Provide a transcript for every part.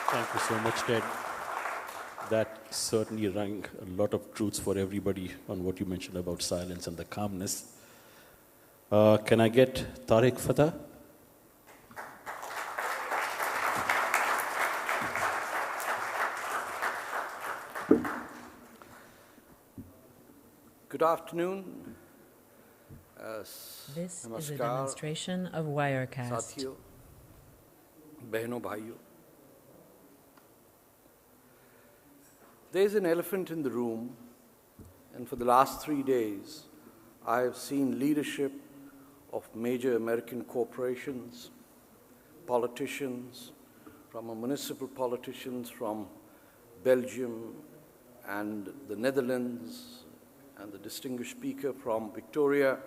Thank you so much, Ted. That certainly rang a lot of truths for everybody on what you mentioned about silence and the calmness. Can I get Tarek Fatah? Good afternoon. This is a demonstration of Wirecast. साथियों, बहनों भाइयों. There's an elephant in the room, and for the last 3 days, I have seen leadership of major American corporations, politicians, from municipal politicians from Belgium and the Netherlands, and the distinguished speaker from Victoria,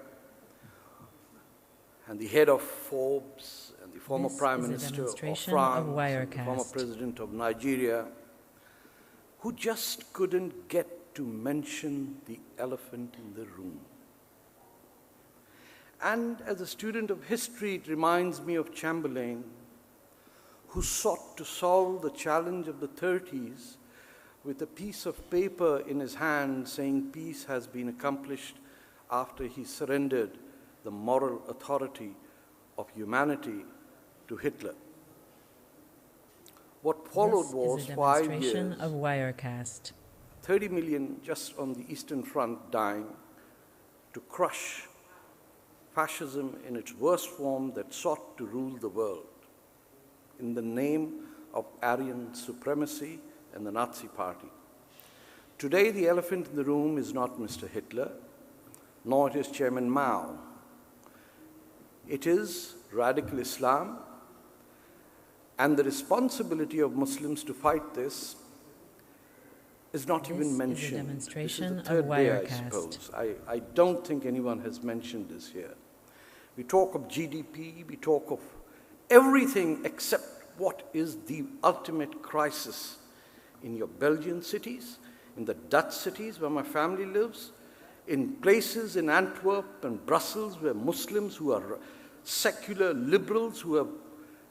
and the head of Forbes, and the former Prime Minister of France, and the former President of Nigeria, who just couldn't get to mention the elephant in the room. And as a student of history, it reminds me of Chamberlain, who sought to solve the challenge of the 30s with a piece of paper in his hand saying peace has been accomplished after he surrendered the moral authority of humanity to Hitler. What followed was 5 years, of Wirecast. 30 million just on the Eastern Front dying to crush fascism in its worst form that sought to rule the world in the name of Aryan supremacy and the Nazi Party. Today, the elephant in the room is not Mr. Hitler, nor it is Chairman Mao. It is radical Islam, and the responsibility of Muslims to fight this is not even mentioned. Is a demonstration this is the third of day, I Wirecast. suppose. I don't think anyone has mentioned this here. We talk of GDP, we talk of everything except what is the ultimate crisis in your Belgian cities, in the Dutch cities where my family lives, in places in Antwerp and Brussels where Muslims who are secular liberals who have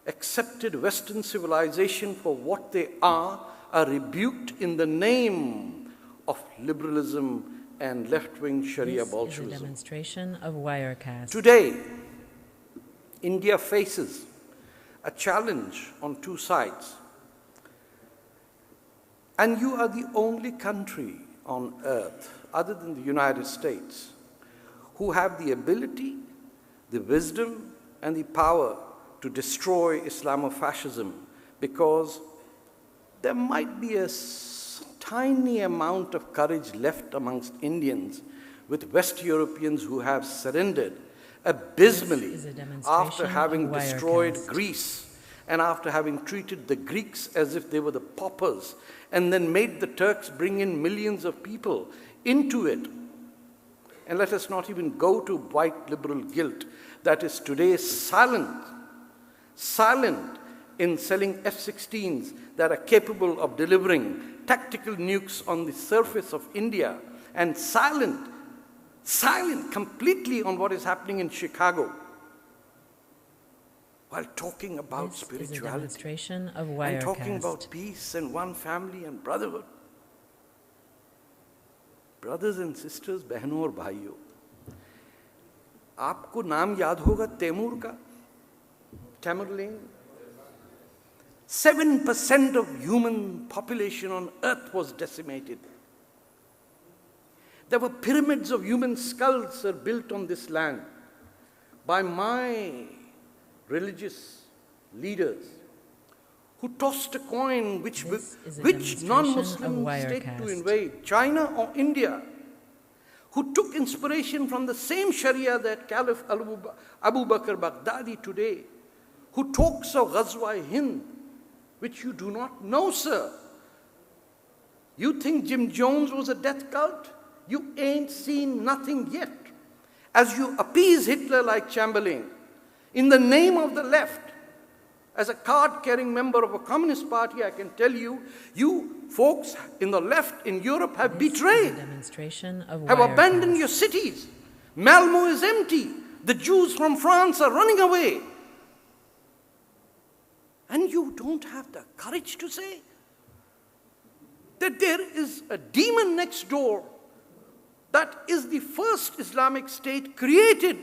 accepted Western civilization for what they are rebuked in the name of liberalism and left-wing Sharia Bolshevism. This is a demonstration of Wirecast. Today, India faces a challenge on two sides. And you are the only country on earth, other than the United States, who have the ability, the wisdom, and the power to destroy Islamofascism, because there might be a tiny amount of courage left amongst Indians with West Europeans who have surrendered abysmally after having destroyed Greece and after having treated the Greeks as if they were the paupers and then made the Turks bring in millions of people into it. And let us not even go to white liberal guilt that is today silent in selling F-16s that are capable of delivering tactical nukes on the surface of India, and silent completely on what is happening in Chicago, while talking about spirituality and talking about peace and one family and brotherhood. Brothers and sisters, बहनों और भाइयों, आपको नाम याद होगा तैमूर का, Tamerlane. 7% of human population on earth was decimated. There were pyramids of human skulls built on this land by my religious leaders who tossed a coin which non-Muslim state to invade, China or India, who took inspiration from the same Sharia that Caliph Abu Bakr Baghdadi today, who talks of Ghazwa Hind, which you do not know, sir. You think Jim Jones was a death cult? You ain't seen nothing yet. As you appease Hitler like Chamberlain, in the name of the left, as a card-carrying member of a communist party, I can tell you, you folks in the left in Europe have betrayed, have abandoned your cities. Malmo is empty. The Jews from France are running away. And then you don't have the courage to say that there is a demon next door that is the first Islamic state created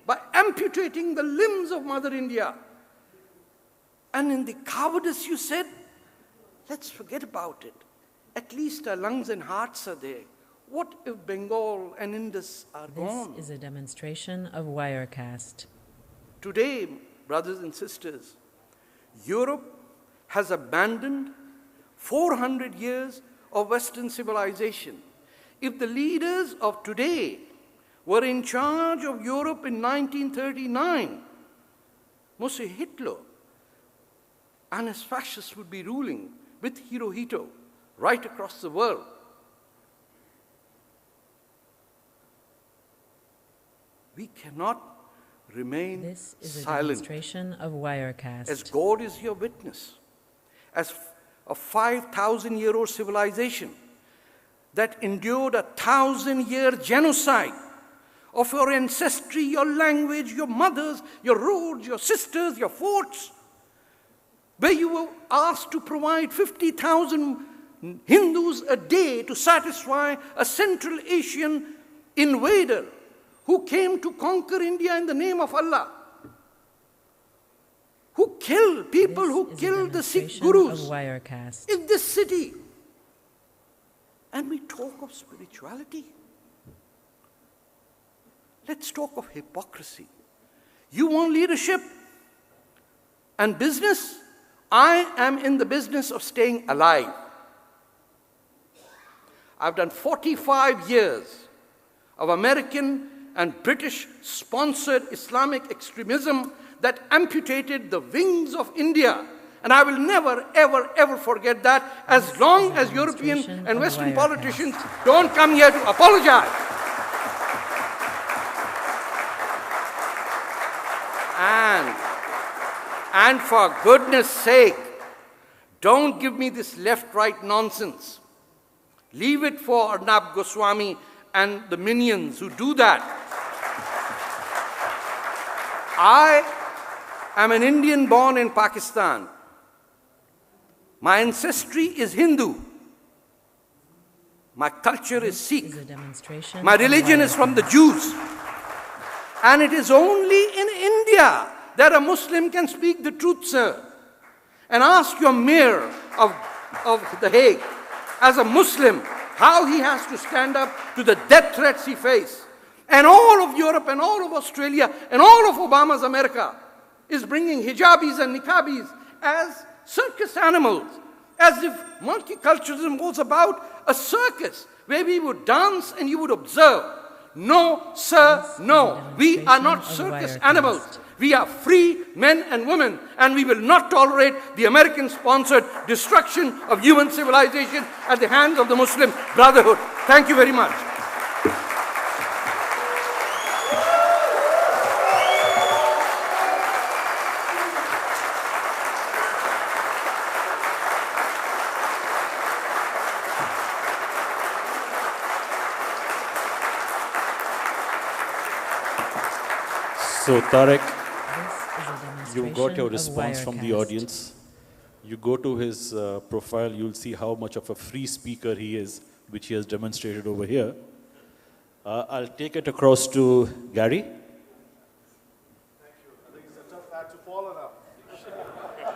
by amputating the limbs of Mother India. And in the cowardice you said, let's forget about it. At least our lungs and hearts are there. What if Bengal and Indus are gone? This is a demonstration of Wirecast. Today, brothers and sisters, Europe has abandoned 400 years of Western civilization. If the leaders of today were in charge of Europe in 1939, Moshe Hitler and his fascists would be ruling with Hirohito right across the world. We cannot remain This is a silent. demonstration of Wirecast. As God is your witness, as a 5,000-year-old civilization that endured a 1,000-year genocide of your ancestry, your language, your mothers, your roads, your sisters, your forts, where you were asked to provide 50,000 Hindus a day to satisfy a Central Asian invader who came to conquer India in the name of Allah, who killed people, who killed the Sikh gurus in this city. And we talk of spirituality. Let's talk of hypocrisy. You want leadership and business? I am in the business of staying alive. I've done 45 years of American and British-sponsored Islamic extremism that amputated the wings of India. And I will never, ever, ever forget that as long as European and Western politicians don't come here to apologize. And for goodness sake, don't give me this left-right nonsense. Leave it for Arnab Goswami and the minions who do that. I am an Indian born in Pakistan. My ancestry is Hindu. My culture is Sikh. My religion is from the Jews. And it is only in India that a Muslim can speak the truth, sir. And ask your mayor of The Hague, as a Muslim, how he has to stand up to the death threats he faces. And all of Europe and all of Australia and all of Obama's America is bringing hijabis and niqabis as circus animals, as if multiculturalism was about a circus where we would dance and you would observe. No, sir, no. We are not circus animals. We are free men and women, and we will not tolerate the American-sponsored destruction of human civilization at the hands of the Muslim Brotherhood. Thank you very much. So, Tarek, you got your response from the audience. You go to his profile, you'll see how much of a free speaker he is, which he has demonstrated over here. I'll take it across to Gary.